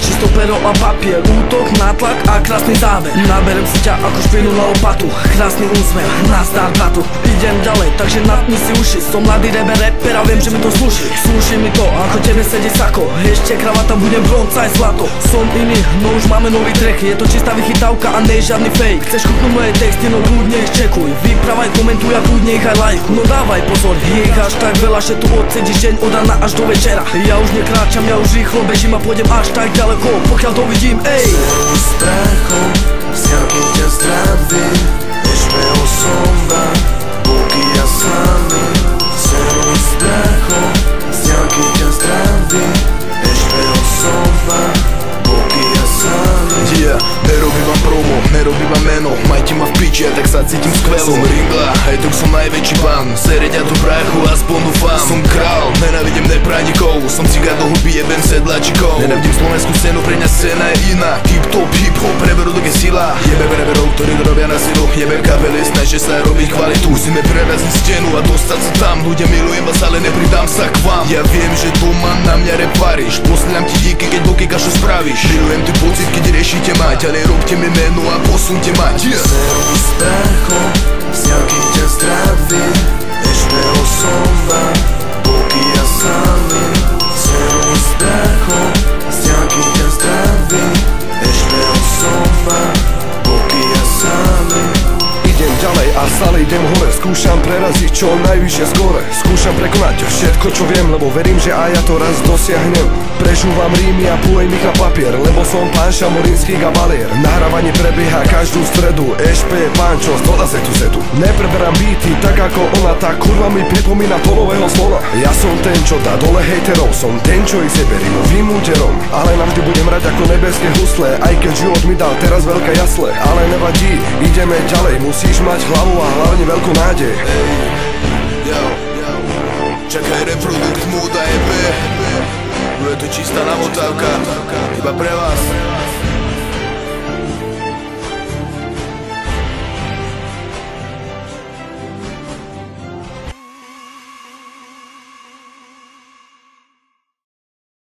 čisto pero a papier, útok, nátlak a krásny záver. Naberem si ťa ako špinu na lopatu, krásny úsmev, nazdar bratu. Idem ďalej, takže natni si uši. Som mladý rapper a viem, že mi to slúši. Slúši mi to, ako tebe sedí sako. Ešte kravata, budem bronca aj zlato. Som iný, no už máme nový track. Je to čistá vychytávka a nie žiadny fake. Chceš chutnúť moje texty, no kľudne ich čekuj. Vyprávaj, komentuj a kľudne ich aj like. No dávaj pozor, je ich až tak veľa, že tu odsedíš deň od rána až do večera. Ja už nekráčam, ja už rýchlo bežím a pôjdem až tak ďaleko, pokiaľ to vidím, ej. Celým strachom, vzťahy ťa zdravím. Ešte osoba, boky a sami. Celým strachom, vzťahy ťa zdravím. Ešte osoba, boky a sami. Yeah, nerobím vám promo, nerobím vám meno. Majte ma v piči, a tak sa cítim skvelo. Som Ringla, aj tak som najväčší pán. Sereď a do prachu, aspoň dúfam. Som král, nenávidím nepraníkov. Som cigár do huby, jebem sedlačikov. Nenávidím slovenskú scénu, pre mňa scéna je iná. Tip top, hip hop, preverodok je sila. Jebem reverov, ktorí to robia na silu. Jebem kapely, snažia sa robiť kvalitu. Musíme preraziť stenu a dostať sa tam. Ľudia, milujem vás, ale nepridám sa k vám. Ja viem, že doma na mňa repáriš. Poslám ti díky, keď boky kašu spravíš. Milujem ty pocit, keď riešite mať, ale robte mi meno a posunte mať. Celým strachom, vzťahy ťa zdravím. Ešte osoba, boky a sami. Celým strachom, vzťahy ťa zdravím. Ešte osoba, boky a sami. Idem ďalej a stále idem hore. Skúšam preraziť čo najvyššie skore. Skúšam prekonať všetko čo viem, lebo verím, že aj ja to raz dosiahnem. Prežúvam rímy a plujem ich na papier, lebo som pán šamorínsky gabalier. Nahrávanie prebieha každú stredu. HP Pančo z dola setu. Nepreberám beaty tak ako ona, tá kurva mi pripomína to nového slova. Ja som ten, čo dá dole hejterov. Som ten, čo ich zebe rimovým úderom. Ale navždy budem hrať ako nebeské husle. Aj keď život mi dal teraz veľké jasle. Ale nevadí, ideme ďalej. Musíš mať hlavu a hlavne veľkú nádej. Čakaj reprodukt Mood a EP. Je to čistá namotávka, iba pre vás.